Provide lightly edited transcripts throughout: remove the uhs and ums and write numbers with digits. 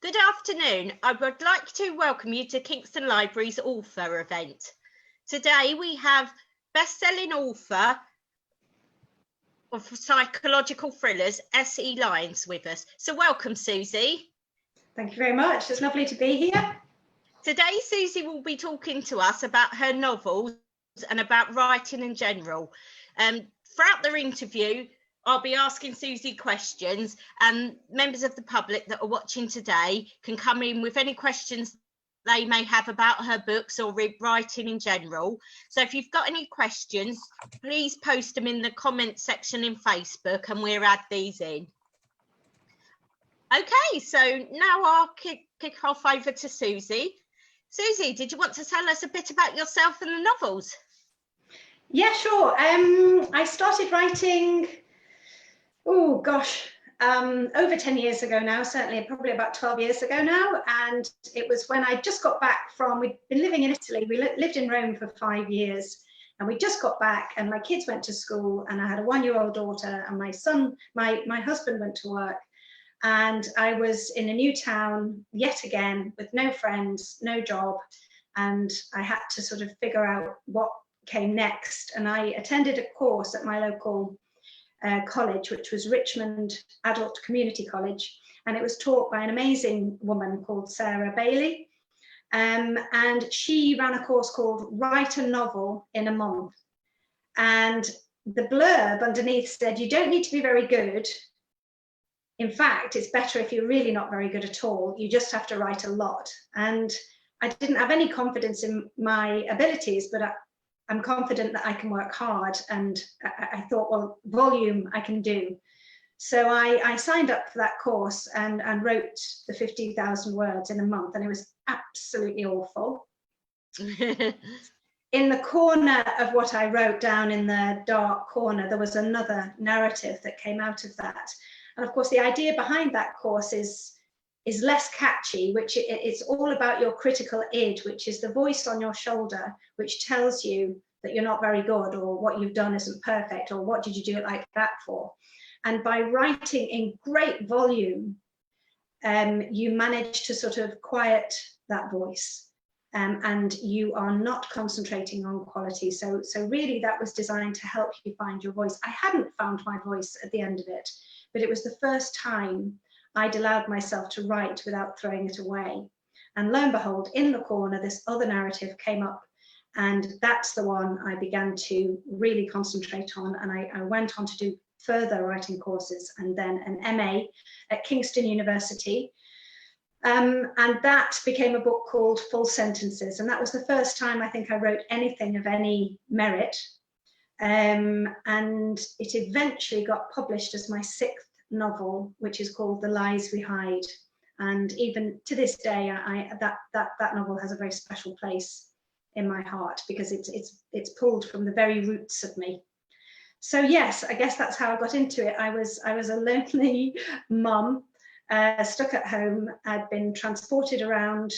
Good afternoon. I would like to welcome you to Kingston Library's author event. Today we have best-selling author of psychological thrillers, S.E. Lynes, with us. So welcome, Susie. Thank you very much. It's lovely to be here. Today, Susie will be talking to us about her novels and about writing in general. Throughout the interview, I'll be asking Susie questions, and members of the public that are watching today can come in with any questions they may have about her books or writing in general. So if you've got any questions, please post them in the comment section in Facebook and we'll add these in. Okay, so now I'll kick off over to Susie. Susie, did you want to tell us a bit about yourself and the novels? Yeah, sure. I started writing, over 10 years ago now, certainly probably about 12 years ago now. And it was when I just got back from, we'd been living in Italy. We lived in Rome for 5 years, and we just got back and my kids went to school and I had a 1-year-old daughter, and my son, my husband went to work. And I was in a new town yet again with no friends, no job. And I had to sort of figure out what came next. And I attended a course at my local college, which was Richmond Adult Community College, and it was taught by an amazing woman called Sarah Bailey, and she ran a course called Write a Novel in a Month. And the blurb underneath said, you don't need to be very good. In fact, it's better if you're really not very good at all. You just have to write a lot. And I didn't have any confidence in my abilities, but I'm confident that I can work hard, and I thought, well, volume I can do. So I signed up for that course and wrote the 50,000 words in a month, and it was absolutely awful. In the corner of what I wrote down in the dark corner, there was another narrative that came out of that. And of course, the idea behind that course is less catchy, which it's all about your critical id, which is the voice on your shoulder, which tells you that you're not very good, or what you've done isn't perfect, or what did you do it like that for? And by writing in great volume, you manage to sort of quiet that voice, and you are not concentrating on quality. So really that was designed to help you find your voice. I hadn't found my voice at the end of it, but it was the first time I'd allowed myself to write without throwing it away. And lo and behold, in the corner, this other narrative came up, and that's the one I began to really concentrate on. And I went on to do further writing courses, and then an MA at Kingston University. And that became a book called Full Sentences. And that was the first time I think I wrote anything of any merit. And it eventually got published as my 6th novel, which is called The Lies We Hide. And even to this day, that novel has a very special place in my heart, because it's pulled from the very roots of me. So yes, I guess that's how I got into it. I was a lonely mum, stuck at home. I'd been transported around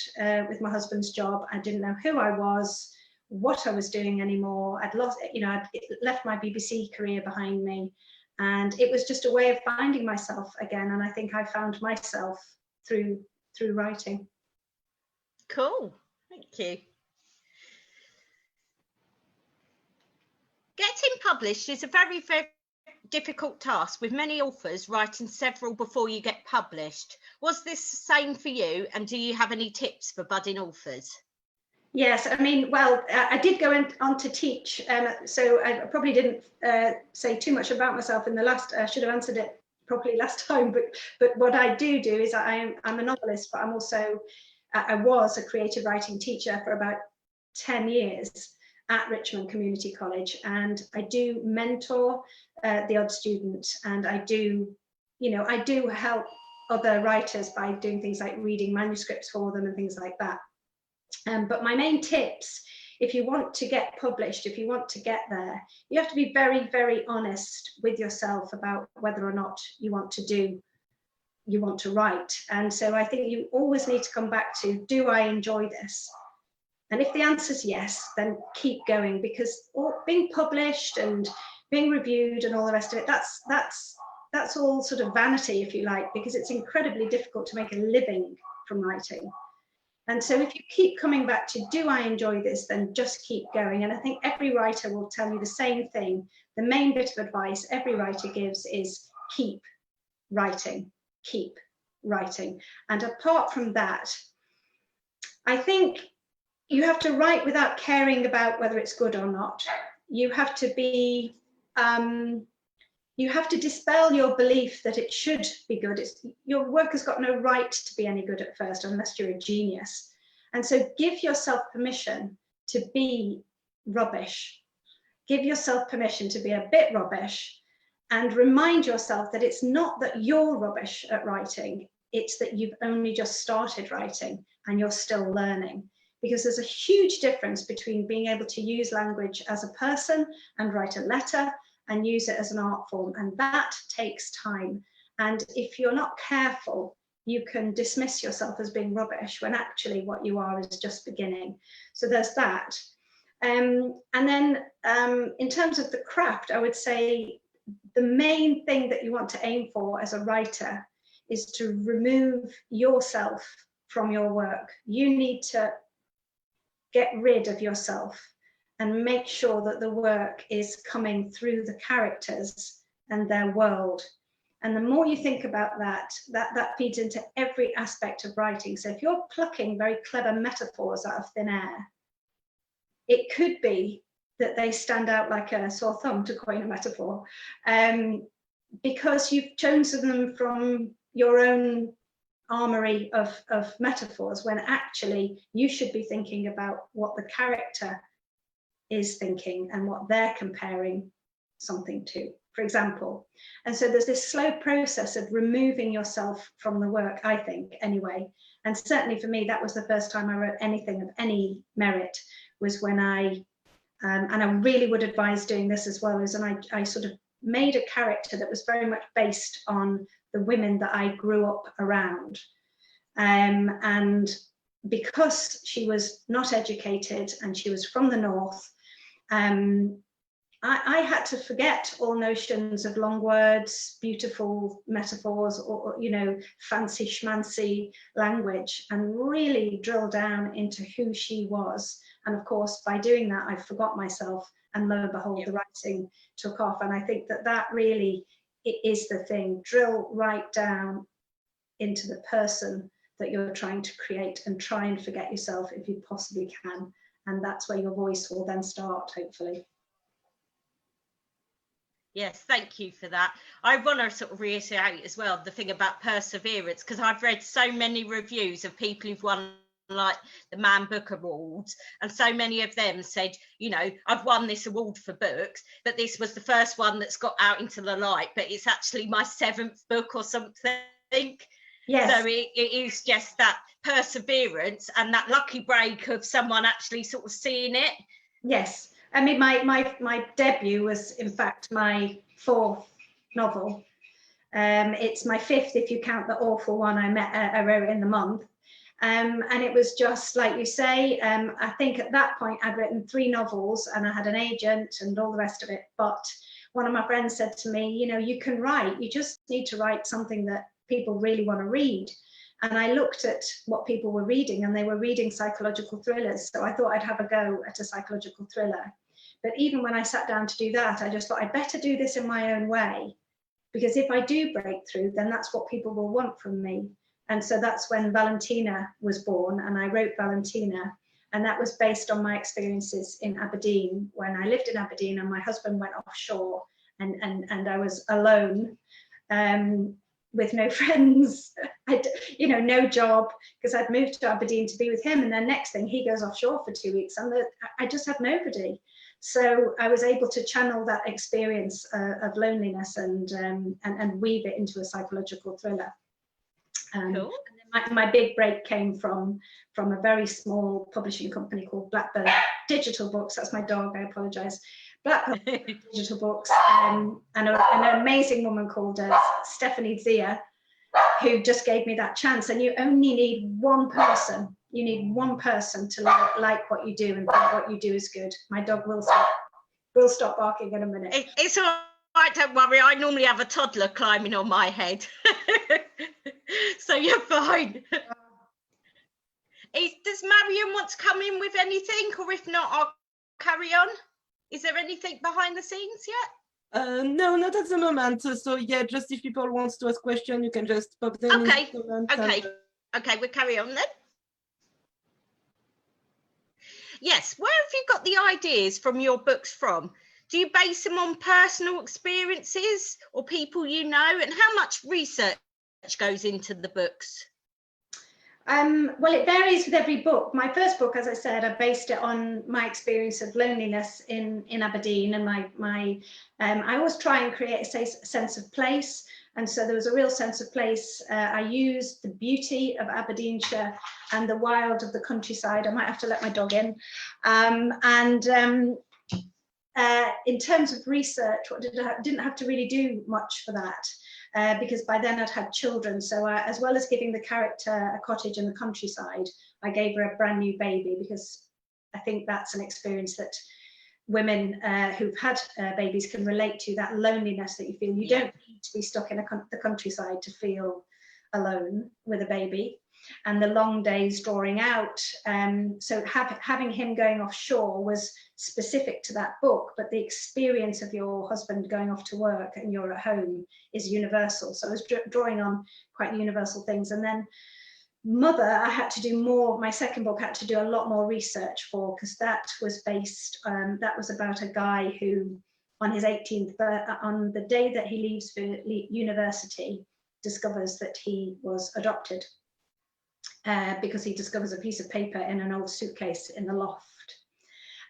with my husband's job. I didn't know who I was, what I was doing anymore. I'd left my BBC career behind me. And it was just a way of finding myself again. And I think I found myself through writing. Cool, thank you. Getting published is a very, very difficult task, with many authors writing several before you get published. Was this the same for you? And do you have any tips for budding authors? Yes, I mean, well, I did go on to teach, so I probably didn't say too much about myself in the last, I should have answered it properly last time, but what I do is I'm a novelist, but I'm also, I was a creative writing teacher for about 10 years at Richmond Community College, and I do mentor the odd student, and I do help other writers by doing things like reading manuscripts for them and things like that. But my main tips, if you want to get published, if you want to get there, you have to be very, very honest with yourself about whether or not you want to write. And so I think you always need to come back to, do I enjoy this? And if the answer is yes, then keep going, because being published and being reviewed and all the rest of it, that's that's all sort of vanity, if you like, because it's incredibly difficult to make a living from writing. And so if you keep coming back to, do I enjoy this, then just keep going. And I think every writer will tell you the same thing. The main bit of advice every writer gives is keep writing, keep writing. And apart from that, I think you have to write without caring about whether it's good or not. You have to be, you have to dispel your belief that it should be good. Your work has got no right to be any good at first, unless you're a genius. And so give yourself permission to be rubbish. Give yourself permission to be a bit rubbish, and remind yourself that it's not that you're rubbish at writing, it's that you've only just started writing and you're still learning. Because there's a huge difference between being able to use language as a person and write a letter and use it as an art form, and that takes time. And if you're not careful, you can dismiss yourself as being rubbish when actually what you are is just beginning. So there's that. And then in terms of the craft, I would say the main thing that you want to aim for as a writer is to remove yourself from your work. You need to get rid of yourself and make sure that the work is coming through the characters and their world. And the more you think about that feeds into every aspect of writing. So if you're plucking very clever metaphors out of thin air, it could be that they stand out like a sore thumb, to coin a metaphor, because you've chosen them from your own armory of metaphors, when actually you should be thinking about what the character is thinking and what they're comparing something to, for example. And so there's this slow process of removing yourself from the work, I think, anyway. And certainly for me, that was the first time I wrote anything of any merit, was when I, and I really would advise doing this as well, is, and I sort of made a character that was very much based on the women that I grew up around. And because she was not educated and she was from the north, I had to forget all notions of long words, beautiful metaphors, or fancy schmancy language, and really drill down into who she was. And of course, by doing that, I forgot myself, and lo and behold, the writing took off. And I think that really is the thing. Drill right down into the person that you're trying to create, and try and forget yourself if you possibly can. And that's where your voice will then start, hopefully. Yes, thank you for that. I want to sort of reiterate as well the thing about perseverance, because I've read so many reviews of people who've won like the Man Book Awards, and so many of them said, I've won this award for books, but this was the first one that's got out into the light, but it's actually my 7th book or something. Yes. So it is just that perseverance and that lucky break of someone actually sort of seeing it. Yes. I mean, my debut was, in fact, my 4th novel. It's my 5th if you count the awful one I wrote in the month. And it was just like you say, I think at that point I'd written 3 novels and I had an agent and all the rest of it. But one of my friends said to me, you can write, you just need to write something that people really want to read. And I looked at what people were reading, and they were reading psychological thrillers. So I thought I'd have a go at a psychological thriller. But even when I sat down to do that, I just thought I'd better do this in my own way, because if I do break through, then that's what people will want from me. And so that's when Valentina was born, and I wrote Valentina. And that was based on my experiences in Aberdeen, when I lived in Aberdeen and my husband went offshore, and I was alone. With no friends, no job, because I'd moved to Aberdeen to be with him, and then next thing he goes offshore for 2 weeks, and I just had nobody. So I was able to channel that experience of loneliness and weave it into a psychological thriller. Cool. And my big break came from a very small publishing company called Blackbird Digital Books. That's my dog, I apologise. Blackbird Digital Books, and an amazing woman called Stephanie Zia, who just gave me that chance. And you only need one person. You need one person to like what you do and think what you do is good. My dog will stop barking in a minute. It's all right, don't worry. I normally have a toddler climbing on my head. So you're fine. Does Marion want to come in with anything, or if not, I'll carry on? Is there anything behind the scenes yet? No, not at the moment. So yeah, just if people want to ask questions, you can just pop them in the comments. Okay, we'll carry on then. Yes, where have you got the ideas from your books from? Do you base them on personal experiences or people you know? And how much research goes into the books? Well, it varies with every book. My first book, as I said, I based it on my experience of loneliness in Aberdeen, and I always try and create a sense of place. And so there was a real sense of place. I used the beauty of Aberdeenshire and the wild of the countryside. I might have to let my dog in. In terms of research, didn't have to really do much for that, because by then I'd had children. So as well as giving the character a cottage in the countryside, I gave her a brand new baby, because I think that's an experience that women who've had babies can relate to, that loneliness that you feel. You don't need to be stuck in the countryside to feel alone with a baby, and the long days drawing out. So having him going offshore was specific to that book, but the experience of your husband going off to work and you're at home is universal. So I was drawing on quite universal things. And then Mother, I had to do more. My second book had to do a lot more research for, because that was based, that was about a guy who, on his 18th, on the day that he leaves for university, discovers that he was adopted, because he discovers a piece of paper in an old suitcase in the loft.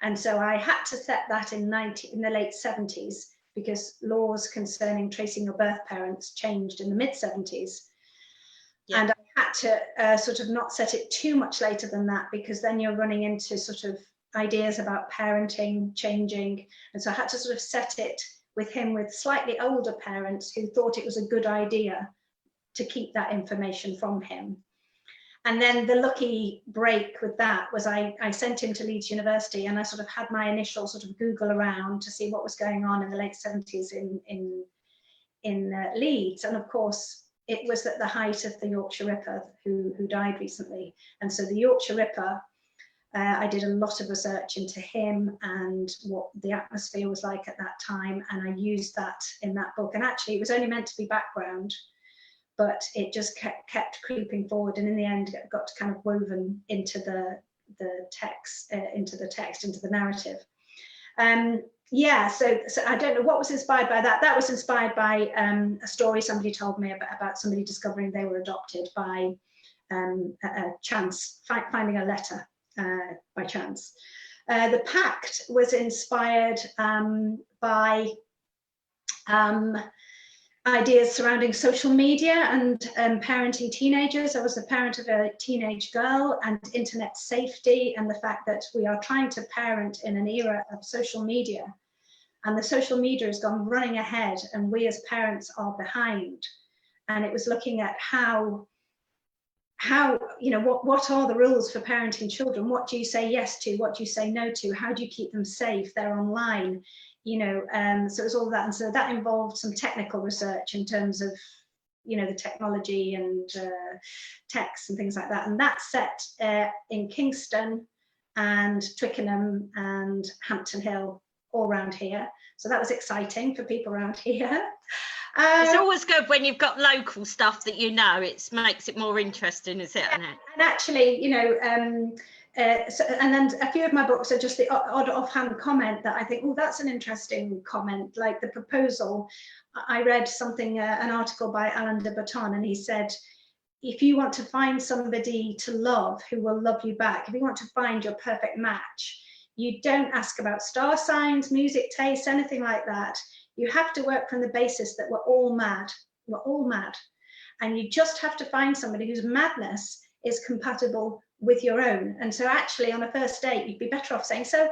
And so I had to set that in the late 70s, because laws concerning tracing your birth parents changed in the mid 70s. Yeah. And I had to sort of not set it too much later than that, because then you're running into sort of ideas about parenting changing. And so I had to sort of set it with him with slightly older parents who thought it was a good idea to keep that information from him. And then the lucky break with that was I sent him to Leeds University, and I sort of had my initial sort of Google around to see what was going on in the late 70s in Leeds. And of course, it was at the height of the Yorkshire Ripper, who died recently. And so the Yorkshire Ripper, I did a lot of research into him and what the atmosphere was like at that time. And I used that in that book. And actually, it was only meant to be background, but it just kept creeping forward, and in the end it got kind of woven into the text, into the narrative. Yeah, so I don't know what was inspired by that. That was inspired by a story somebody told me about somebody discovering they were adopted by a chance, finding a letter by chance. The Pact was inspired by ideas surrounding social media and parenting teenagers. I was the parent of a teenage girl, and internet safety, and the fact that we are trying to parent in an era of social media, and the social media has gone running ahead and we as parents are behind. And it was looking at how you know, what are the rules for parenting children? What do you say yes to? What do you say no to? How do you keep them safe? They're online. You know, so it was all that, and so that involved some technical research in terms of, you know, the technology and texts and things like that. And that's set in Kingston and Twickenham and Hampton Hill, all around here. So that was exciting for people around here. It's always good when you've got local stuff that you know. It makes it more interesting, is it? And actually, you know. So, and then a few of my books are just the odd offhand comment that I think, oh, that's an interesting comment, like the proposal. I read something, an article by Alain de Botton, and he said, if you want to find somebody to love who will love you back, if you want to find your perfect match, you don't ask about star signs, music tastes, anything like that. You have to work from the basis that we're all mad. We're all mad. And you just have to find somebody whose madness is compatible with your own. And so actually on a first date, you'd be better off saying, so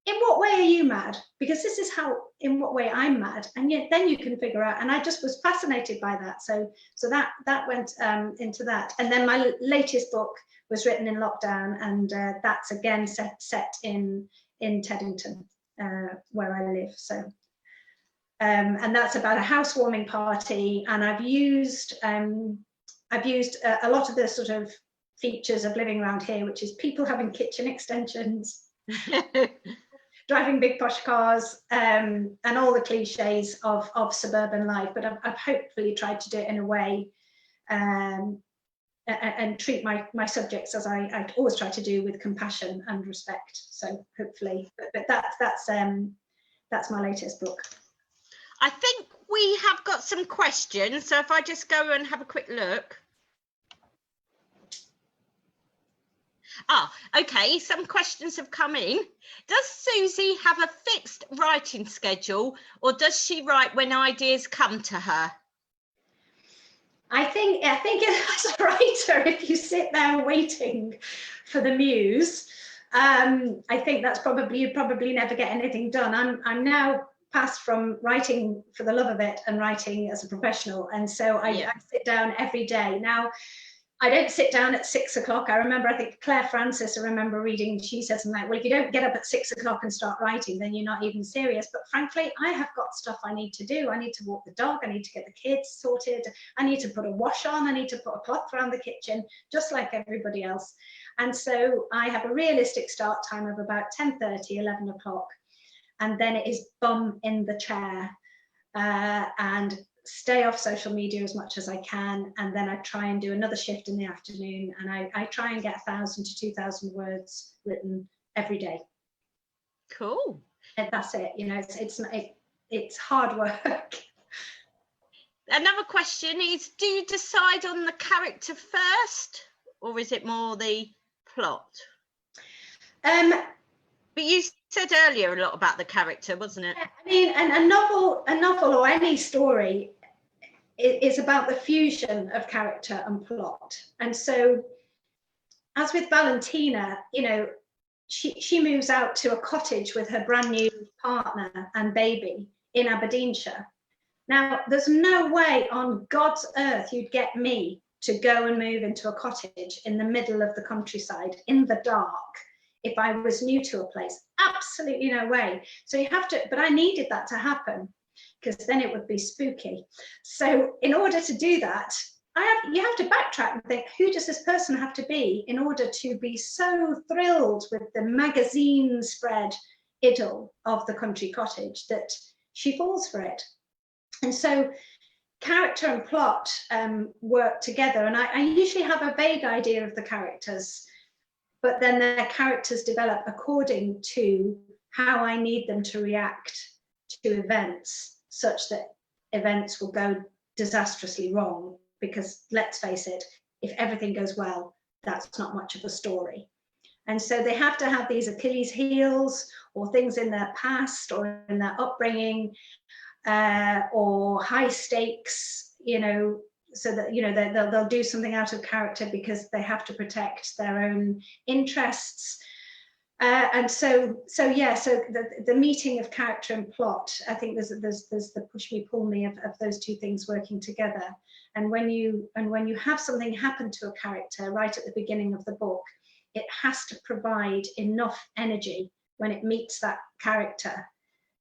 in what way are you mad? Because this is how, in what way I'm mad. And yet then you can figure out, and I just was fascinated by that. So that went into that. And then my latest book was written in lockdown, and that's again set in Teddington, where I live. So And that's about a housewarming party. And I've used a lot of the sort of features of living around here, which is people having kitchen extensions, driving big posh cars, and all the cliches of suburban life. But I've hopefully tried to do it in a way and treat my subjects as I always try to do, with compassion and respect. So hopefully, but that's my latest book. I think we have got some questions, so if I just go and have a quick look. Okay, some questions have come in. Does Susie have a fixed writing schedule, or does she write when ideas come to her? I think as a writer, if you sit there waiting for the muse, I think that's you probably never get anything done. I'm now passed from writing for the love of it and writing as a professional, and so I sit down every day. Now, I don't sit down at 6 o'clock. I think Claire Francis, I remember reading, she said something like, well, if you don't get up at 6 o'clock and start writing, then you're not even serious. But frankly, I have got stuff I need to do. I need to walk the dog. I need to get the kids sorted. I need to put a wash on. I need to put a cloth around the kitchen, just like everybody else. And so I have a realistic start time of about 10:30, 11 o'clock. And then it is bum in the chair and stay off social media as much as I can, and then I try and do another shift in the afternoon, and I try and get 1,000 to 2,000 words written every day. Cool. And that's it. You know, it's hard work. Another question is, do you decide on the character first, or is it more the plot? But you said earlier a lot about the character, wasn't it? I mean, a novel or any story is about the fusion of character and plot. And so, as with Valentina, you know, she moves out to a cottage with her brand new partner and baby in Aberdeenshire. Now, there's no way on God's earth you'd get me to go and move into a cottage in the middle of the countryside in the dark if I was new to a place. Absolutely no way. So you have to, but I needed that to happen, because then it would be spooky. So in order to do that, you have to backtrack and think, who does this person have to be in order to be so thrilled with the magazine spread idyll of the country cottage that she falls for it? And so character and plot work together. And I usually have a vague idea of the characters, but then their characters develop according to how I need them to react to events, such that events will go disastrously wrong. Because let's face it, if everything goes well, that's not much of a story. And so they have to have these Achilles heels, or things in their past or in their upbringing, or high stakes, you know, so that, you know, they'll do something out of character because they have to protect their own interests. And so the meeting of character and plot, I think there's the push me pull me of those two things working together. And when you have something happen to a character right at the beginning of the book, it has to provide enough energy when it meets that character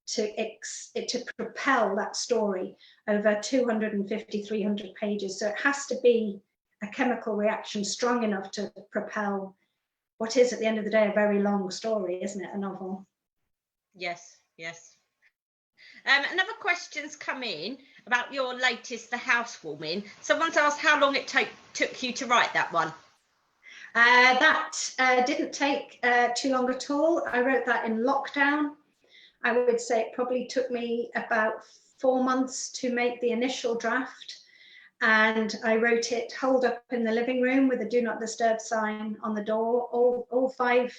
to propel that story over 250, 300 pages. So it has to be a chemical reaction strong enough to propel what is, at the end of the day, a very long story, isn't it? A novel. Yes, yes. Another question's come in about your latest, The Housewarming. Someone's asked how long it took you to write that one. That didn't take too long at all. I wrote that in lockdown. I would say it probably took me about 4 months to make the initial draft. And I wrote it holed up in the living room with a do not disturb sign on the door. All five,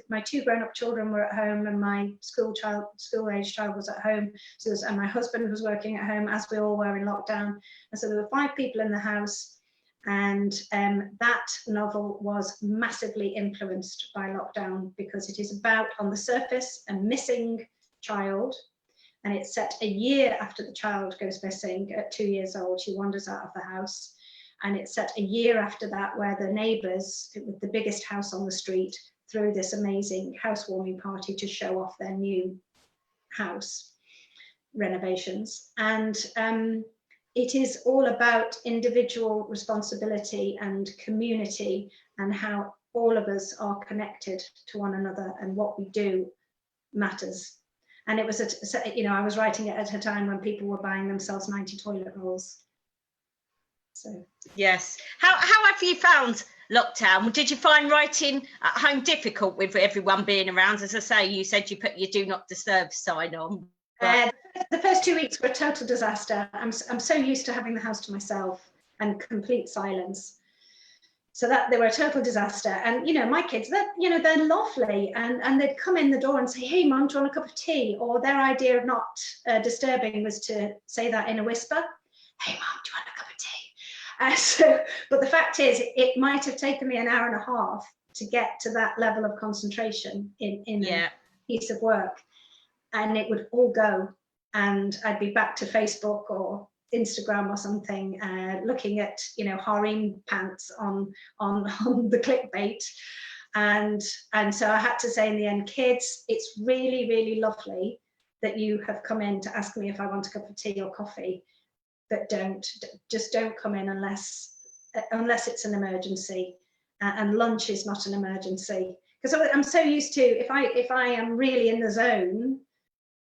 my 2 grown-up children were at home, and my school-age child was at home. So and my husband was working at home, as we all were in lockdown. And so there were 5 people in the house. And that novel was massively influenced by lockdown, because it is about, on the surface, a missing child. And it's set a year after the child goes missing. At 2 years old, she wanders out of the house. And it's set a year after that, where the neighbours, with the biggest house on the street, throw this amazing housewarming party to show off their new house. renovations, and it is all about individual responsibility and community, and how all of us are connected to one another, and what we do matters. And it was, I was writing it at a time when people were buying themselves 90 toilet rolls. So yes. How have you found lockdown? Did you find writing at home difficult with everyone being around? As I say, you said you put your do not disturb sign on. The first 2 weeks were a total disaster. I'm so used to having the house to myself and complete silence, so that they were a total disaster. And my kids, they're lovely, and they'd come in the door and say, "Hey mum, do you want a cup of tea?" Or their idea of not disturbing was to say that in a whisper, "Hey mum, do you want a cup of tea?" But the fact is, it might have taken me an hour and a half to get to that level of concentration in a piece of work. And it would all go, and I'd be back to Facebook or Instagram or something, looking at harem pants on the clickbait, and so I had to say in the end, kids, it's really, really lovely that you have come in to ask me if I want a cup of tea or coffee, but don't come in unless it's an emergency, and lunch is not an emergency, because I'm so used to, if I am really in the zone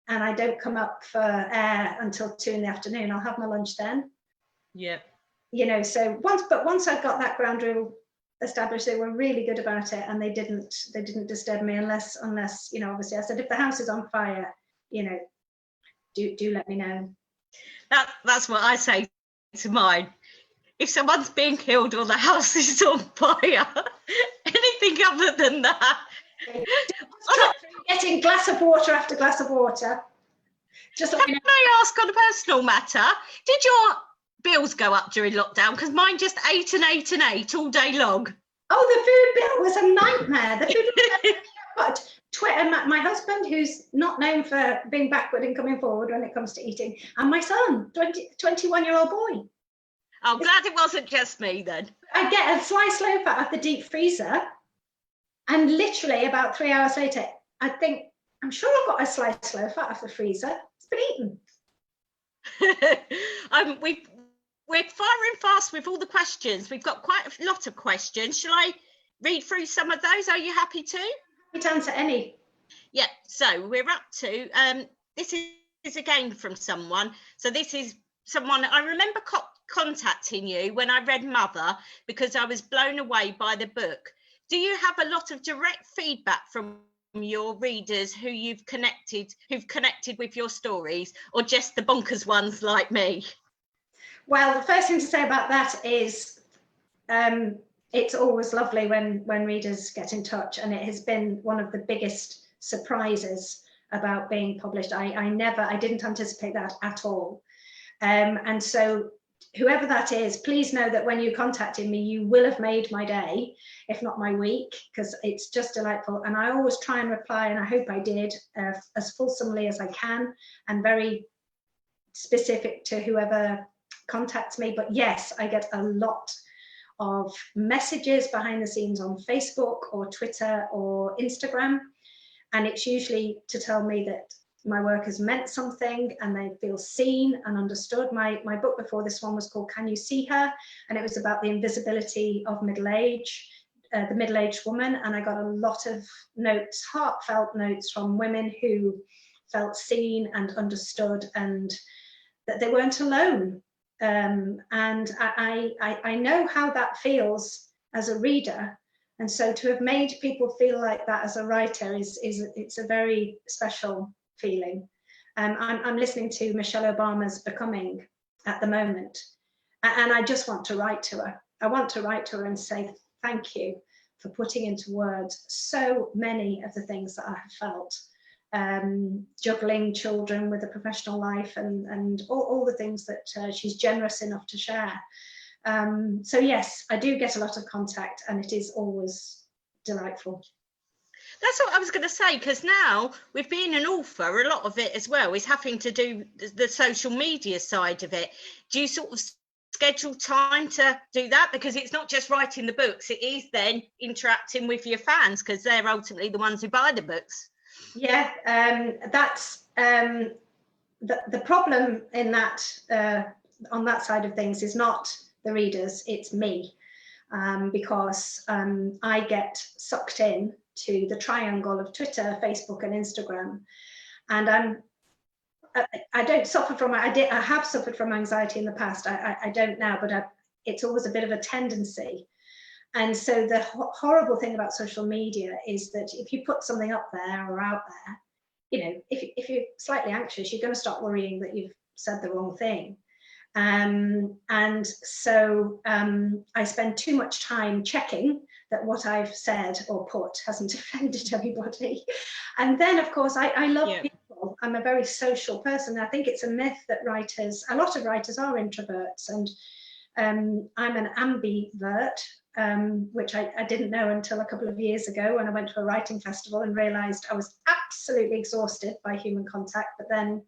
and I don't come up for air until 2 in the afternoon, I'll have my lunch then. Yeah. So once I got that ground rule established, they were really good about it, and they didn't disturb me unless obviously I said, if the house is on fire, do let me know. That's what I say to mine. If someone's being killed or the house is on fire, anything other than that. Getting glass of water after glass of water. Just let me know. Can I ask on a personal matter, did your bills go up during lockdown? Because mine just ate and ate and ate all day long. Oh, the food bill was a nightmare. The food bill, my husband, who's not known for being backward and coming forward when it comes to eating, and my son, 21-year-old boy. I'm glad it wasn't just me then. I get a sliced loaf out of the deep freezer, and literally about 3 hours later, I think, I'm sure I've got a sliced loaf out of the freezer. It's been eaten. We're firing fast with all the questions. We've got quite a lot of questions. Shall I read through some of those? Are you happy to? Happy to answer any. Yeah, so we're up to, this is again from someone. So this is someone, I remember contacting you when I read Mother, because I was blown away by the book. Do you have a lot of direct feedback from your readers who've connected with your stories, or just the bonkers ones like me? Well, the first thing to say about that is it's always lovely when readers get in touch, and it has been one of the biggest surprises about being published. I didn't anticipate that at all, and so whoever that is, please know that when you contacted me, you will have made my day, if not my week, because it's just delightful. And I always try and reply, and I hope I did, as fulsomely as I can, and very specific to whoever contacts me. But yes, I get a lot of messages behind the scenes on Facebook or Twitter or Instagram, and it's usually to tell me that my work has meant something and they feel seen and understood. My book before this one was called Can You See Her? And it was about the invisibility of middle age, the middle-aged woman. And I got a lot of notes, heartfelt notes from women who felt seen and understood, and that they weren't alone. And I know how that feels as a reader. And so to have made people feel like that as a writer it's a very special feeling. I'm listening to Michelle Obama's Becoming at the moment, and I just want to write to her. I want to write to her and say thank you for putting into words so many of the things that I have felt, juggling children with a professional life, and all the things that she's generous enough to share. So yes, I do get a lot of contact, and it is always delightful. That's what I was going to say, because now, with being an author, a lot of it as well is having to do the social media side of it. Do you sort of schedule time to do that? Because it's not just writing the books, it is then interacting with your fans, because they're ultimately the ones who buy the books. Yeah, that's the problem in that on that side of things is not the readers, it's me, because I get sucked in to the triangle of Twitter, Facebook, and Instagram, and I don't suffer from it. I have suffered from anxiety in the past. I don't now, but it's always a bit of a tendency. And so the horrible thing about social media is that if you put something up there or out there, you know, if you're slightly anxious, you're going to start worrying that you've said the wrong thing. And so I spend too much time checking that what I've said or put hasn't offended everybody. And then, of course, I love people. I'm a very social person. I think it's a myth that a lot of writers are introverts, and I'm an ambivert, which I didn't know until a couple of years ago when I went to a writing festival and realized I was absolutely exhausted by human contact, but then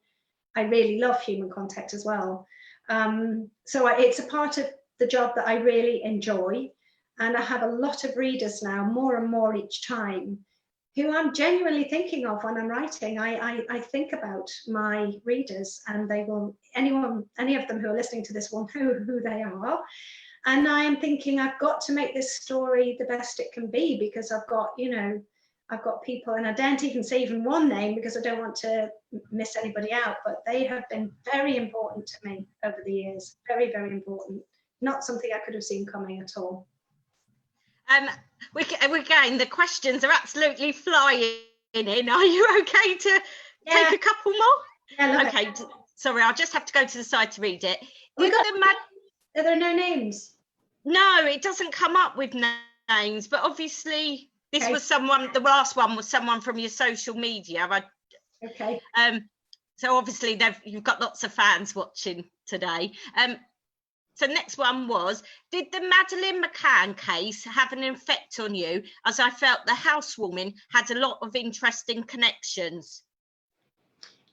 I really love human contact as well. So it's a part of the job that I really enjoy, and I have a lot of readers now, more and more each time, who I'm genuinely thinking of when I'm writing. I think about my readers, and they will, any of them who are listening to this will know who they are. And I am thinking, I've got to make this story the best it can be, because I've got, you know, I've got people, and I daren't even say even one name because I don't want to miss anybody out, but they have been very important to me over the years. Very, very important. Not something I could have seen coming at all. Again, the questions are absolutely flying in. Are you okay to take a couple more? Yeah, okay. Sorry, I'll just have to go to the side to read it. Are there no names? No, it doesn't come up with names, but obviously this was someone, the last one was someone from your social media. Okay. So obviously you've got lots of fans watching today. So next one was, did the Madeleine McCann case have an effect on you? As I felt the housewoman had a lot of interesting connections.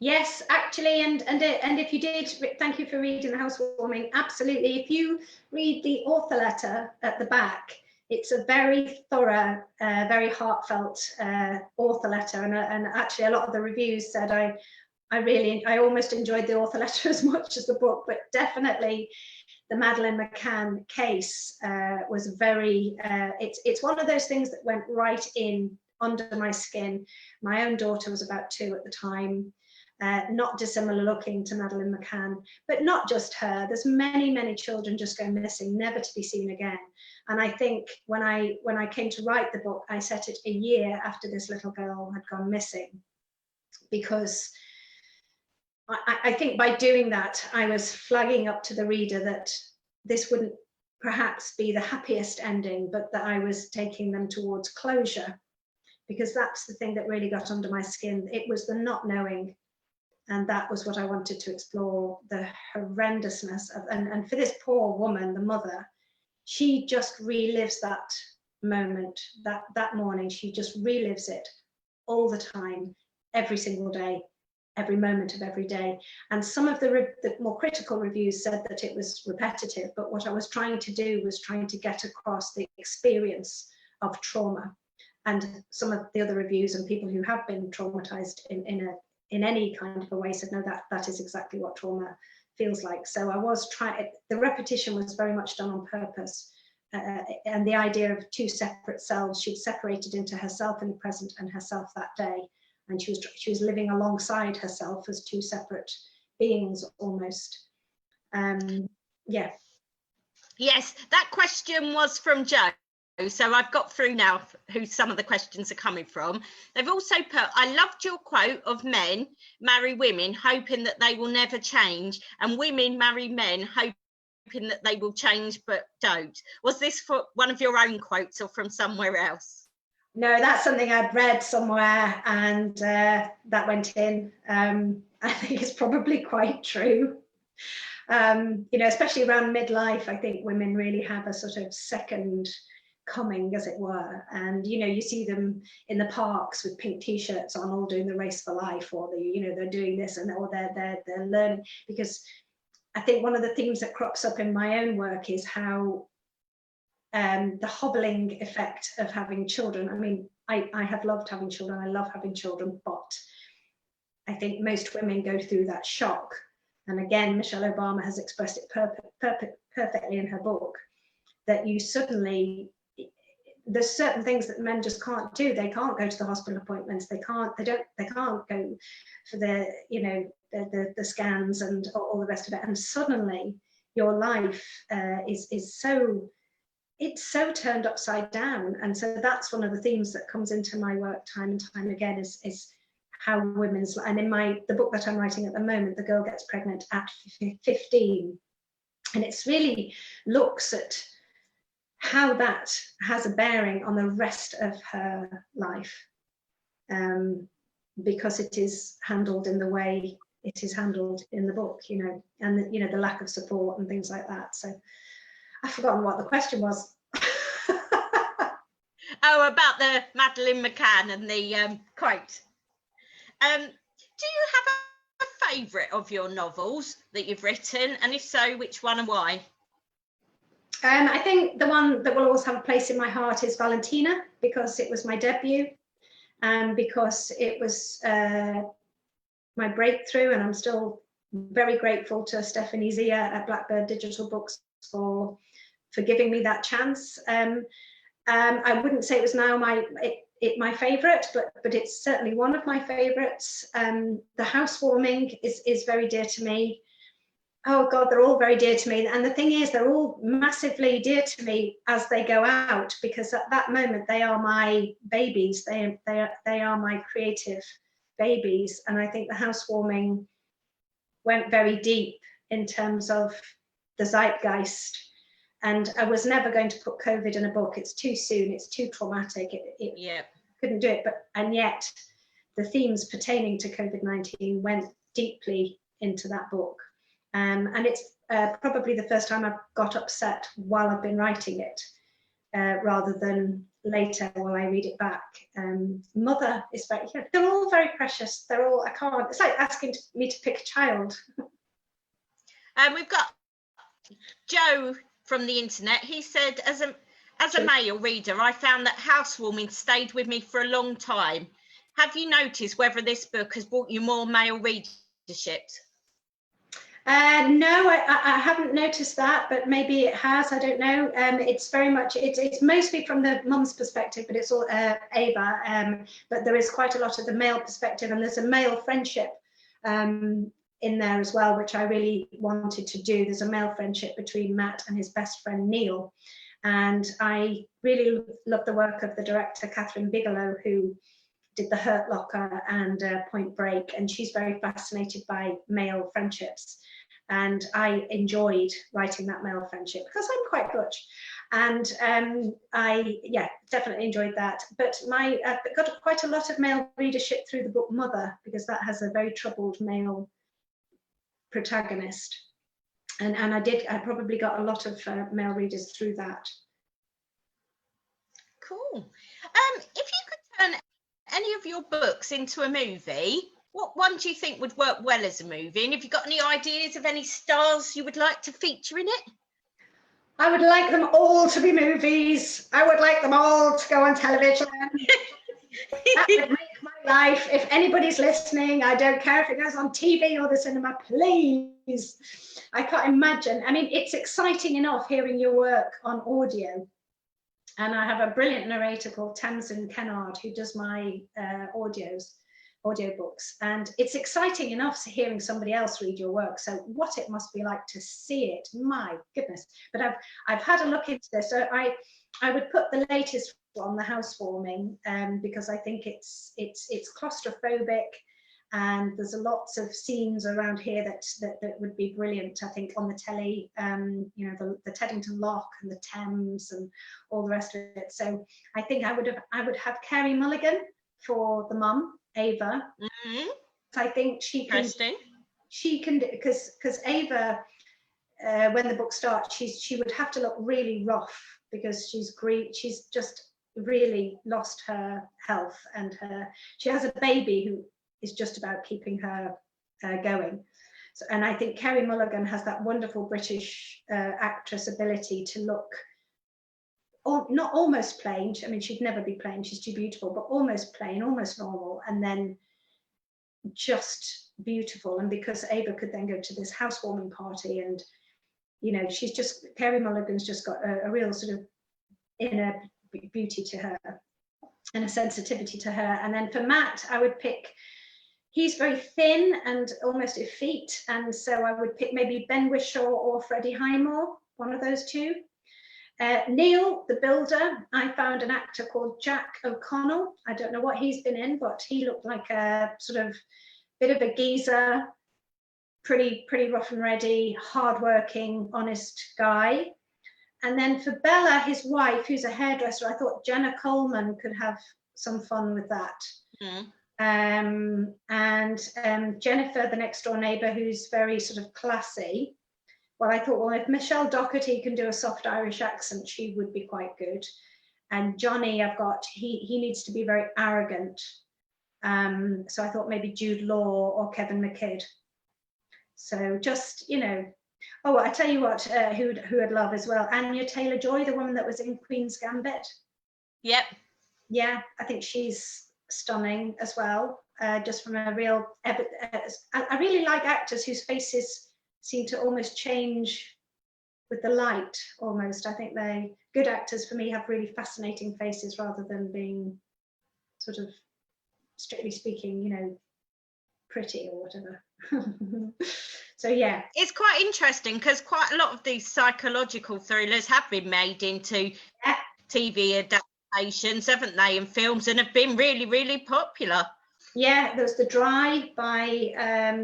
Yes, actually, and if you did, thank you for reading The Housewarming. Absolutely. If you read the author letter at the back, it's a very thorough, very heartfelt author letter, and actually a lot of the reviews said I almost enjoyed the author letter as much as the book, but definitely the Madeleine McCann case was very, it's one of those things that went right in under my skin. My own daughter was about 2 at the time. Not dissimilar looking to Madeleine McCann, but not just her. There's many, many children just go missing, never to be seen again. And I think when I came to write the book, I set it a year after this little girl had gone missing, because I think by doing that, I was flagging up to the reader that this wouldn't perhaps be the happiest ending, but that I was taking them towards closure, because that's the thing that really got under my skin. It was the not knowing. And that was what I wanted to explore, the horrendousness of, and for this poor woman, the mother, she just relives that moment, that morning. She just relives it all the time, every single day, every moment of every day. And some of the more critical reviews said that it was repetitive, but what I was trying to do was trying to get across the experience of trauma. And some of the other reviews and people who have been traumatized in any kind of a way said, no, that is exactly what trauma feels like. So I was trying, the repetition was very much done on purpose. And the idea of 2 separate selves, she'd separated into herself in the present and herself that day. And she was living alongside herself as 2 separate beings almost. Yeah. Yes, that question was from Joe. So I've got through now who some of the questions are coming from. They've also put, I loved your quote of men marry women hoping that they will never change, and women marry men hoping that they will change but don't. Was this for one of your own quotes or from somewhere else? No, that's something I'd read somewhere, and that went in. I think it's probably quite true. You know, especially around midlife, I think women really have a sort of second coming, as it were, and you know, you see them in the parks with pink t-shirts on, all doing the race for life, or they're doing this, and or they're learning, because I think one of the themes that crops up in my own work is how the hobbling effect of having children. I mean, I have loved having children, I love having children, but I think most women go through that shock. And again, Michelle Obama has expressed it perfectly in her book, that you suddenly, there's certain things that men just can't do. They can't go to the hospital appointments. They can't go for the, you know, the scans and all the rest of it. And suddenly your life is so, it's so turned upside down. And so that's one of the themes that comes into my work time and time again, is how women's, and in the book that I'm writing at the moment, the girl gets pregnant at 15. And it's really looks at how that has a bearing on the rest of her life, because it is handled in the way it is handled in the book, you know, and you know, the lack of support and things like that. So I've forgotten what the question was. Oh, about the Madeleine McCann and the quote. Do you have a favourite of your novels that you've written, and if so, which one and why? I think the one that will always have a place in my heart is Valentina, because it was my debut, and because it was my breakthrough, and I'm still very grateful to Stephanie Zia at Blackbird Digital Books for giving me that chance. I wouldn't say it was now my favourite, but it's certainly one of my favourites. The Housewarming is very dear to me. Oh God, they're all very dear to me. And the thing is, they're all massively dear to me as they go out, because at that moment they are my babies. They are my creative babies. And I think The Housewarming went very deep in terms of the zeitgeist. And I was never going to put COVID in a book. It's too soon. It's too traumatic. Yeah. Couldn't do it. And yet the themes pertaining to COVID-19 went deeply into that book. And it's probably the first time I've got upset while I've been writing it, rather than later while I read it back. Mother is very, they're all very precious. They're all, I can't, it's like asking me to pick a child. We've got Joe from the internet. He said, as a male reader, I found that Housewarming stayed with me for a long time. Have you noticed whether this book has brought you more male readership? No, I haven't noticed that, but maybe it has. I don't know. It's very much, it's mostly from the mum's perspective, but it's all Ava. But there is quite a lot of the male perspective, and there's a male friendship in there as well, which I really wanted to do. There's a male friendship between Matt and his best friend Neil, and I really love the work of the director Catherine Bigelow, who did The Hurt Locker and Point Break, and she's very fascinated by male friendships. And I enjoyed writing that male friendship because I'm quite butch, and I definitely enjoyed that. But I've got quite a lot of male readership through the book Mother, because that has a very troubled male protagonist, and I probably got a lot of male readers through that. Cool. If you could turn any of your books into a movie, what one do you think would work well as a movie? And have you got any ideas of any stars you would like to feature in it? I would like them all to be movies. I would like them all to go on television. That would make my life. If anybody's listening, I don't care if it goes on TV or the cinema, please. I can't imagine. I mean, it's exciting enough hearing your work on audio. And I have a brilliant narrator called Tamsin Kennard who does my audiobooks, and it's exciting enough hearing somebody else read your work. So what it must be like to see it, my goodness. But I've had a look into this. So I would put the latest one, The Housewarming, because I think it's claustrophobic, and there's lots of scenes around here that would be brilliant, I think, on the telly. You know, the Teddington Lock and the Thames and all the rest of it. So I think I would have Carey Mulligan for the mum, Ava. Mm-hmm. I think she can, because Ava, when the book starts, she would have to look really rough, because she's just really lost her health, and she has a baby who is just about keeping her going. So, and I think Carey Mulligan has that wonderful British actress ability to look not almost plain. I mean, she'd never be plain, she's too beautiful, but almost plain, almost normal, and then just beautiful. And because Ava could then go to this housewarming party, and you know, Carey Mulligan's just got a real sort of inner beauty to her and a sensitivity to her. And then for Matt, I would pick, he's very thin and almost effete, and so I would pick maybe Ben Whishaw or Freddie Highmore, one of those two. Neil, the builder, I found an actor called Jack O'Connell. I don't know what he's been in, but he looked like a sort of bit of a geezer, pretty rough and ready, hardworking, honest guy. And then for Bella, his wife, who's a hairdresser, I thought Jenna Coleman could have some fun with that. And Jennifer, the next door neighbour, who's very sort of classy. Well, I thought, well, if Michelle Doherty can do a soft Irish accent, she would be quite good. And Johnny, I've got, he needs to be very arrogant. So I thought maybe Jude Law or Kevin McKidd. So just, you know, oh, I tell you what, who I'd love as well, Anya Taylor-Joy, the woman that was in Queen's Gambit. Yep. Yeah, I think she's stunning as well, just from a real, I really like actors whose faces seem to almost change with the light, almost. I think good actors for me have really fascinating faces rather than being sort of, strictly speaking, you know, pretty or whatever. So yeah, it's quite interesting because quite a lot of these psychological thrillers have been made into TV adaptations, haven't they, and films, and have been really popular. Yeah, there's The Dry by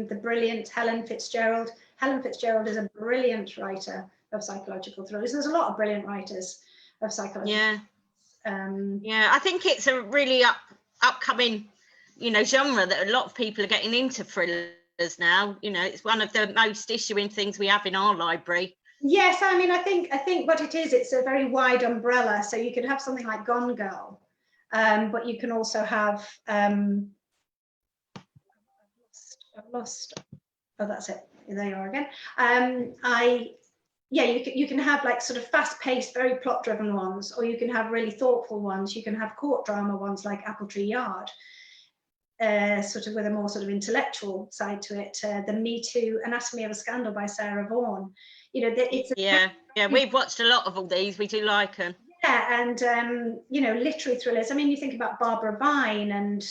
the brilliant Helen Fitzgerald. Helen Fitzgerald is a brilliant writer of psychological thrillers. There's a lot of brilliant writers of psychological thrillers. Yeah, I think it's a really upcoming, you know, genre that a lot of people are getting into thrillers now. You know, it's one of the most issuing things we have in our library. Yes, I mean, I think what it is, it's a very wide umbrella. So you could have something like Gone Girl, but you can also have I've lost. Oh, that's it. There you are again. You can have like sort of fast-paced, very plot-driven ones, or you can have really thoughtful ones. You can have court drama ones like Appletree Yard, sort of with a more sort of intellectual side to it. The Me Too, Anatomy of a Scandal by Sarah Vaughan. You know, it's we've watched a lot of all these. We do like them. Yeah, and you know, literary thrillers. I mean, you think about Barbara Vine and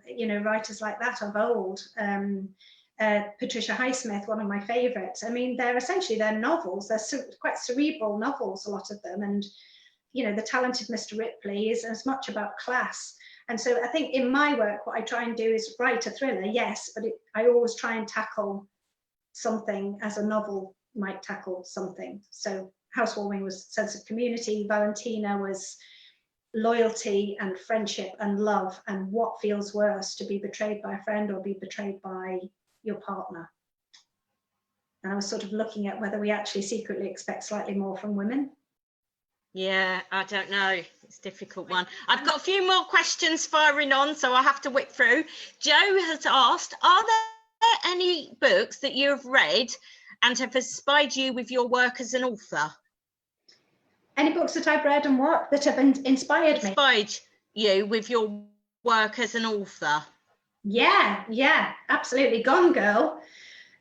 you know, writers like that of old. Patricia Highsmith, one of my favourites. I mean, they're novels. They're quite cerebral novels, a lot of them. And you know, The Talented Mr. Ripley is as much about class. And so I think in my work, what I try and do is write a thriller, yes, but I always try and tackle something as a novel might tackle something. So Housewarming was sense of community. Valentina was loyalty and friendship and love, and what feels worse, to be betrayed by a friend or be betrayed by your partner. And I was sort of looking at whether we actually secretly expect slightly more from women. Yeah, I don't know. It's a difficult one. I've got a few more questions firing on, so I have to whip through. Joe has asked, are there any books that you have read and have inspired you with your work as an author? Any books that I've read and what that have inspired me? Inspired you with your work as an author? Yeah, absolutely. Gone Girl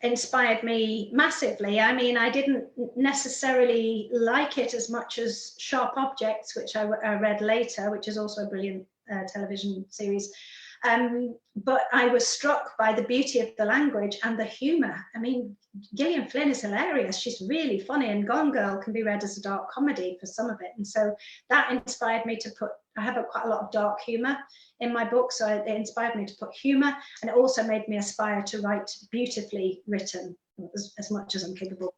inspired me massively. I mean, I didn't necessarily like it as much as Sharp Objects, which I read later, which is also a brilliant television series. But I was struck by the beauty of the language and the humour. I mean, Gillian Flynn is hilarious. She's really funny, and Gone Girl can be read as a dark comedy for some of it. And so that inspired me to I have quite a lot of dark humour in my book, so it inspired me to put humour, and it also made me aspire to write beautifully written, as much as I'm capable,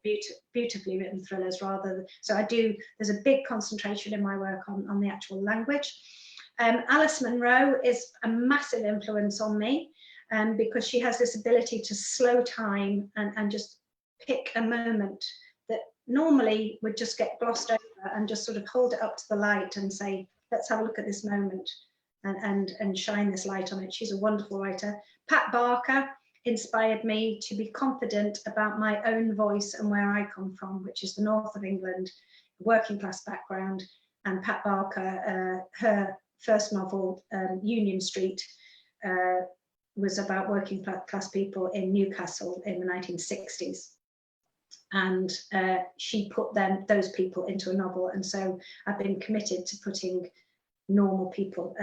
beautifully written thrillers rather. So there's a big concentration in my work on the actual language. Alice Munro is a massive influence on me, because she has this ability to slow time and just pick a moment that normally would just get glossed over, and just sort of hold it up to the light and say, let's have a look at this moment and shine this light on it. She's a wonderful writer. Pat Barker inspired me to be confident about my own voice and where I come from, which is the north of England, working class background. And Pat Barker, her first novel, Union Street, was about working class people in Newcastle in the 1960s. And she put those people into a novel. And so I've been committed to putting normal people,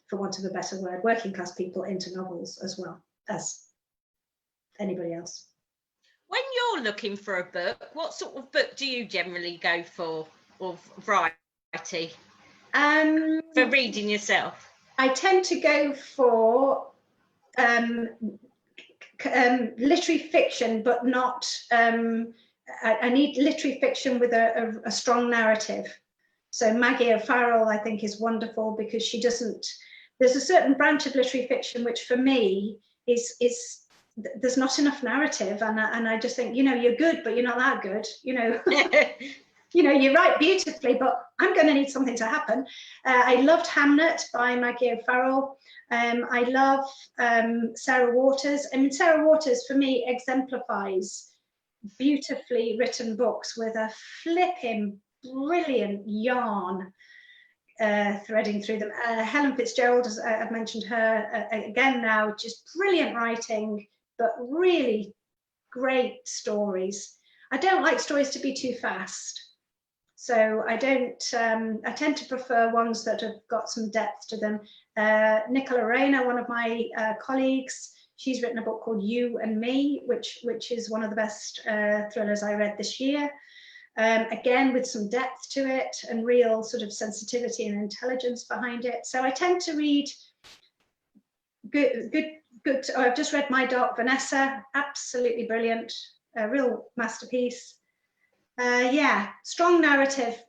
for want of a better word, working class people into novels as well as anybody else. When you're looking for a book, what sort of book do you generally go for, or variety, for reading yourself? I tend to go for literary fiction, but not, I need literary fiction with a strong narrative. So Maggie O'Farrell, I think, is wonderful because she doesn't, there's a certain branch of literary fiction which for me is there's not enough narrative, and I just think, you know, you're good, but you're not that good, you know. You know, you write beautifully, but I'm going to need something to happen. I loved Hamnet by Maggie O'Farrell. I love Sarah Waters. I mean, Sarah Waters, for me, exemplifies beautifully written books with a flipping brilliant yarn threading through them. Helen Fitzgerald, as I've mentioned her again now, just brilliant writing, but really great stories. I don't like stories to be too fast. So I don't, I tend to prefer ones that have got some depth to them. Nicola Rayner, one of my colleagues, she's written a book called You and Me, which is one of the best thrillers I read this year. Again, with some depth to it and real sort of sensitivity and intelligence behind it. So I tend to read good. I've just read My Dark Vanessa, absolutely brilliant, a real masterpiece. Yeah, strong narrative,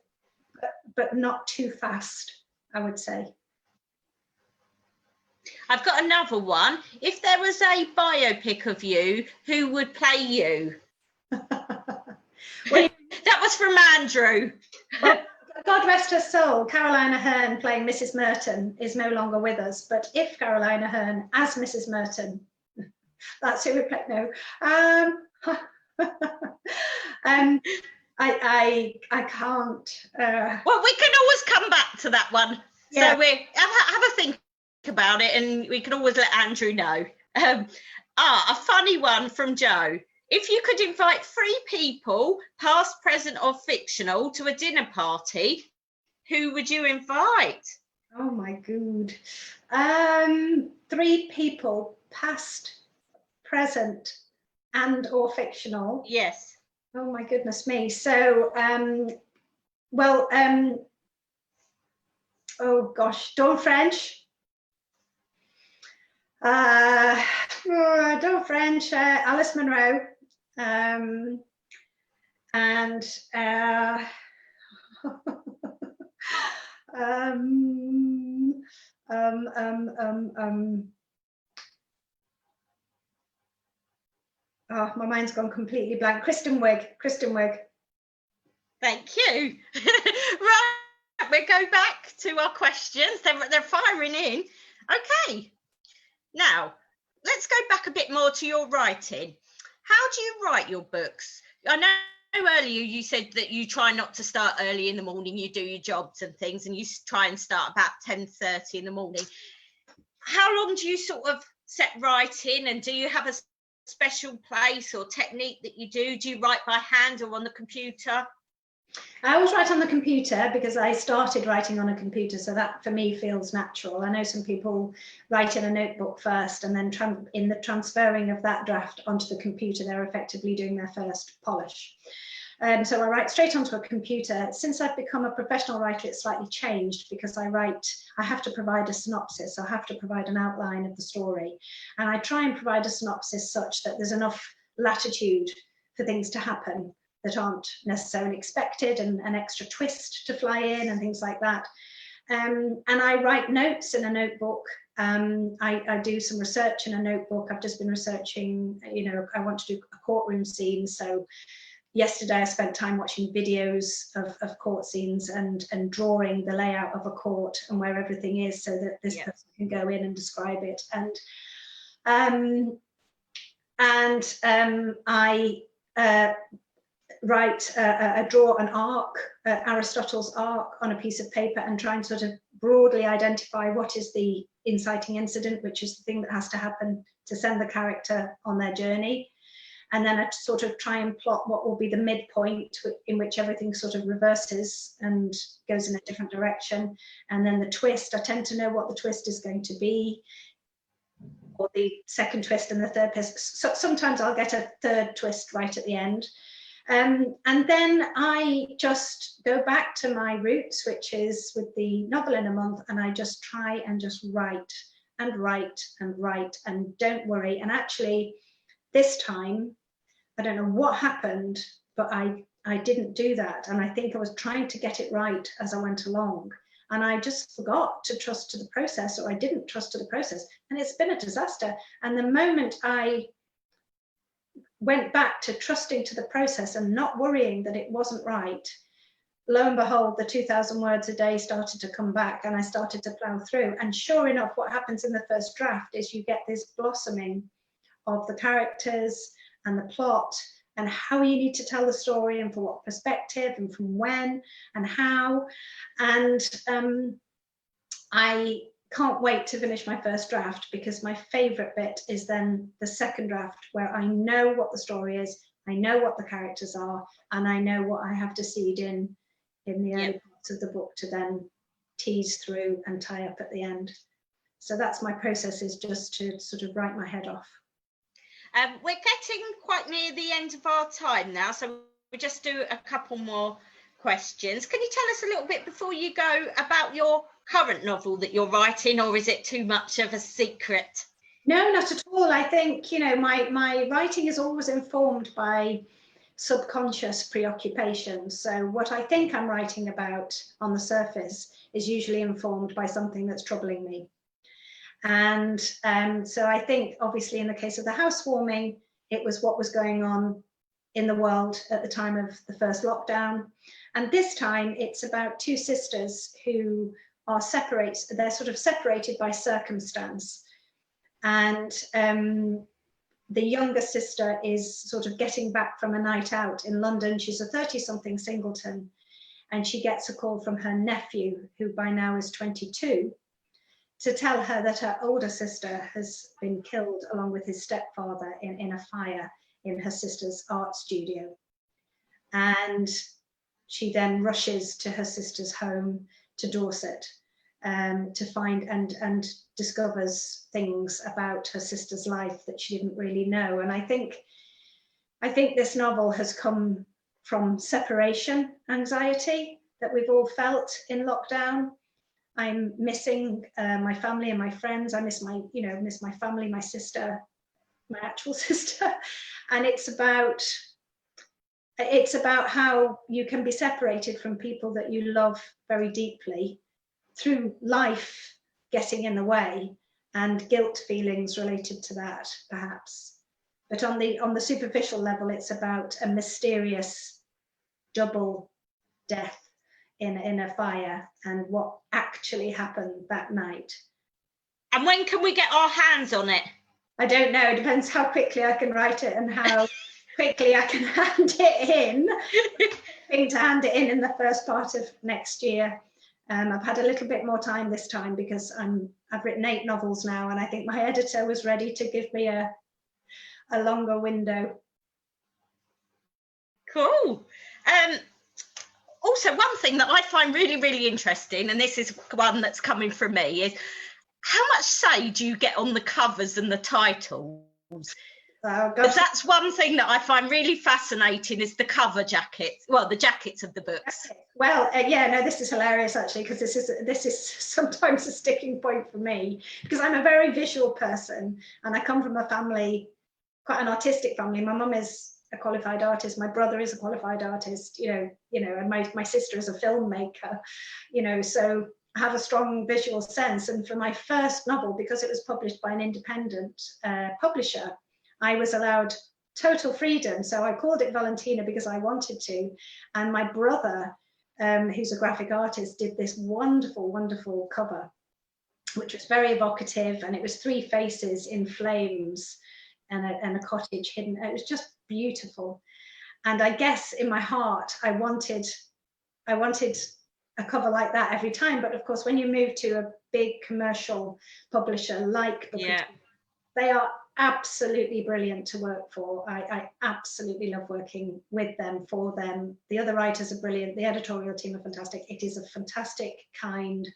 but not too fast, I would say. I've got another one. If there was a biopic of you, who would play you? Well, that was from Andrew. Well, God rest her soul, Caroline Aherne playing Mrs. Merton is no longer with us, but if Caroline Aherne as Mrs. Merton, that's who we play. No. I can't. Well, we can always come back to that one. Yeah. So we have a think about it, and we can always let Andrew know. A funny one from Joe. If you could invite 3 people, past, present, or fictional, to a dinner party, who would you invite? Oh my God. 3 people, past, present, and or fictional. Yes. Oh my goodness me. So, oh gosh, Dawn French. Dawn French, Alice Munro, and oh, my mind's gone completely blank. Kristen Wiig. Thank you. Right, we go back to our questions. They're firing in. Okay. Now, let's go back a bit more to your writing. How do you write your books? I know earlier you said that you try not to start early in the morning, you do your jobs and things, and you try and start about 10:30 in the morning. How long do you sort of set writing, and do you have a special place or technique that you do? Do you write by hand or on the computer? I always write on the computer because I started writing on a computer, so that for me feels natural. I know some people write in a notebook first, and then in the transferring of that draft onto the computer, they're effectively doing their first polish. So I write straight onto a computer. Since I've become a professional writer, it's slightly changed because I have to provide a synopsis. I have to provide an outline of the story. And I try and provide a synopsis such that there's enough latitude for things to happen that aren't necessarily expected, and an extra twist to fly in and things like that. And I write notes in a notebook. I do some research in a notebook. I've just been researching, you know, I want to do a courtroom scene. So yesterday I spent time watching videos of court scenes and drawing the layout of a court and where everything is, so that this person can go in and describe it. And I draw an arc, Aristotle's arc, on a piece of paper, and try and sort of broadly identify what is the inciting incident, which is the thing that has to happen to send the character on their journey. And then I sort of try and plot what will be the midpoint in which everything sort of reverses and goes in a different direction. And then the twist, I tend to know what the twist is going to be, or the second twist and the third twist. So sometimes I'll get a third twist right at the end. And then I just go back to my roots, which is with the novel in a month, and I just try and just write and write and write and don't worry. And actually, this time, I don't know what happened, but I didn't do that. And I think I was trying to get it right as I went along. And I just forgot to trust to the process, or I didn't trust to the process. And it's been a disaster. And the moment I went back to trusting to the process and not worrying that it wasn't right, lo and behold, the 2,000 words a day started to come back, and I started to plow through. And sure enough, what happens in the first draft is you get this blossoming of the characters and the plot and how you need to tell the story and for what perspective and from when and how. And I can't wait to finish my first draft, because my favorite bit is then the second draft, where I know what the story is, I know what the characters are, and I know what I have to seed in the early parts of the book to then tease through and tie up at the end. So that's my process, is just to sort of write my head off. We're getting quite near the end of our time now, so we'll just do a couple more questions. Can you tell us a little bit before you go about your current novel that you're writing, or is it too much of a secret? No, not at all. I think, you know, my writing is always informed by subconscious preoccupations. So what I think I'm writing about on the surface is usually informed by something that's troubling me. And so I think, obviously, in the case of the housewarming, it was what was going on in the world at the time of the first lockdown. And this time it's about two sisters who are separated. They're sort of separated by circumstance. And the younger sister is sort of getting back from a night out in London. She's a 30-something singleton, and she gets a call from her nephew, who by now is 22, to tell her that her older sister has been killed along with his stepfather in a fire in her sister's art studio. And she then rushes to her sister's home to Dorset to find and discovers things about her sister's life that she didn't really know. And I think this novel has come from separation anxiety that we've all felt in lockdown. I'm missing my family and my friends. I miss my family, my sister, my actual sister. And it's about how you can be separated from people that you love very deeply through life getting in the way and guilt feelings related to that, perhaps. But on the superficial level, it's about a mysterious double death in a fire and what actually happened that night. And when can we get our hands on it? I don't know. It depends how quickly I can write it and how quickly I can hand it in. To hand it in the first part of next year. I've had a little bit more time this time because I've written 8 novels now, and I think my editor was ready to give me a longer window. Cool. Also, one thing that I find really, really interesting, and this is one that's coming from me, is how much say do you get on the covers and the titles? Oh, because that's one thing that I find really fascinating, is the cover jackets, well, the jackets of the books. Well, yeah, no, this is hilarious actually, because this is sometimes a sticking point for me, because I'm a very visual person and I come from a family, quite an artistic family. My mum is a qualified artist, my brother is a qualified artist, you know, and my sister is a filmmaker, so I have a strong visual sense. And for my first novel, because it was published by an independent publisher, I was allowed total freedom. So I called it Valentina because I wanted to. And my brother, who's a graphic artist, did this wonderful, wonderful cover, which was very evocative. And it was 3 faces in flames and a cottage hidden. It was just beautiful. And I guess in my heart, I wanted a cover like that every time. But of course, when you move to a big commercial publisher like Booker, they are absolutely brilliant to work for. I absolutely love working with them, for them. The other writers are brilliant. The editorial team are fantastic. It is a fantastic, kind,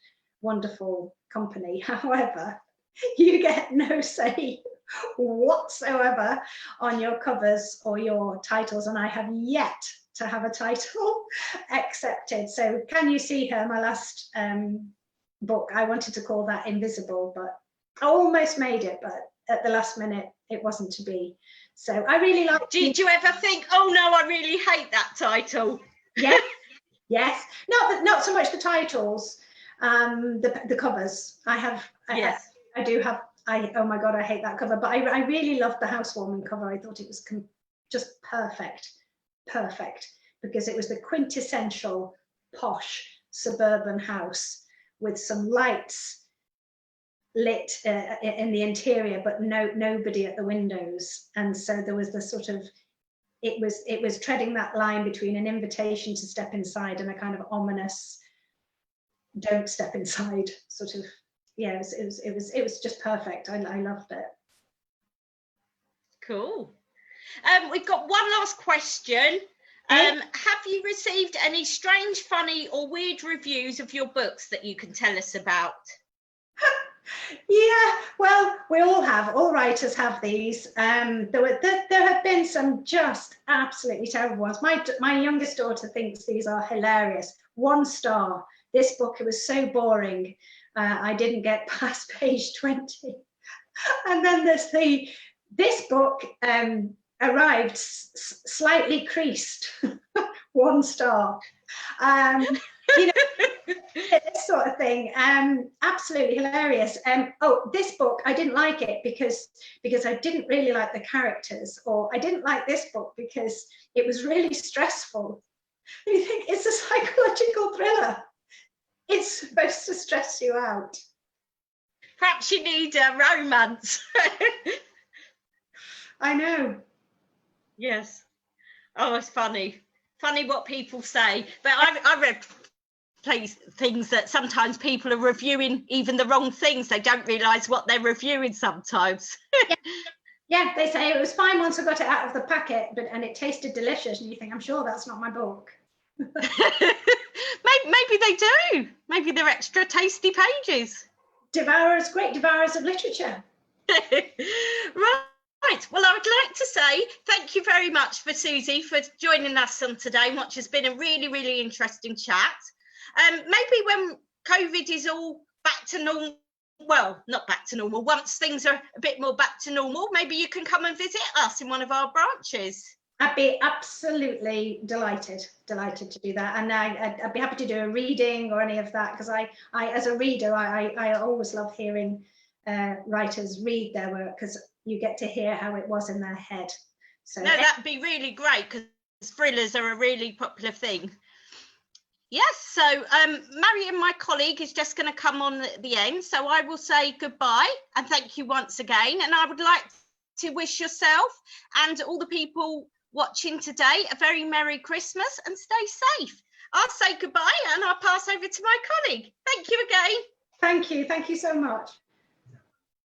wonderful company. However, you get no say whatsoever on your covers or your titles, and I have yet to have a title accepted. So Can You See Her, my last book, I wanted to call that Invisible, but I almost made it, but at the last minute it wasn't to be. So I really like. Did you ever think, oh no, I really hate that title? Yes, not so much the titles, the covers. I do have. Oh my god, I hate that cover, but I really loved the housewarming cover. I thought it was just perfect, because it was the quintessential posh suburban house with some lights lit in the interior, but nobody at the windows. And so there was the sort of, it was treading that line between an invitation to step inside and a kind of ominous don't step inside sort of. Yeah, it was just perfect. I loved it. Cool. We've got one last question. Have you received any strange, funny or weird reviews of your books that you can tell us about? Yeah, well, we all have, all writers have these. There have been some just absolutely terrible ones. My youngest daughter thinks these are hilarious. 1 star. This book, it was so boring. I didn't get past page 20. And then there's this book arrived slightly creased. 1 star. You know, this sort of thing. Absolutely hilarious. Oh, this book, I didn't like it because I didn't really like the characters, or I didn't like this book because it was really stressful. And you think, it's a psychological thriller. It's supposed to stress you out. Perhaps you need a romance. I know. Yes. Oh, it's funny. Funny what people say. But I read things that sometimes people are reviewing even the wrong things. They don't realise what they're reviewing sometimes. Yeah, they say it was fine once I got it out of the packet, and it tasted delicious. And you think, I'm sure that's not my book. Maybe they do. Maybe they're extra tasty pages. Great devourers of literature. Right. Well, I would like to say thank you very much for Susie for joining us on today, which has been a really, really interesting chat. Maybe when COVID is all back to normal, well, not back to normal, once things are a bit more back to normal, maybe you can come and visit us in one of our branches. I'd be absolutely delighted to do that, and I'd be happy to do a reading or any of that, because I as a reader, I always love hearing writers read their work, because you get to hear how it was in their head. So no, that'd be really great, because thrillers are a really popular thing. Yes, so Marion, my colleague, is just going to come on at the end, so I will say goodbye and thank you once again, and I would like to wish yourself and all the people watching today a very Merry Christmas and stay safe. I'll say goodbye and I'll pass over to my colleague. Thank you again. Thank you so much.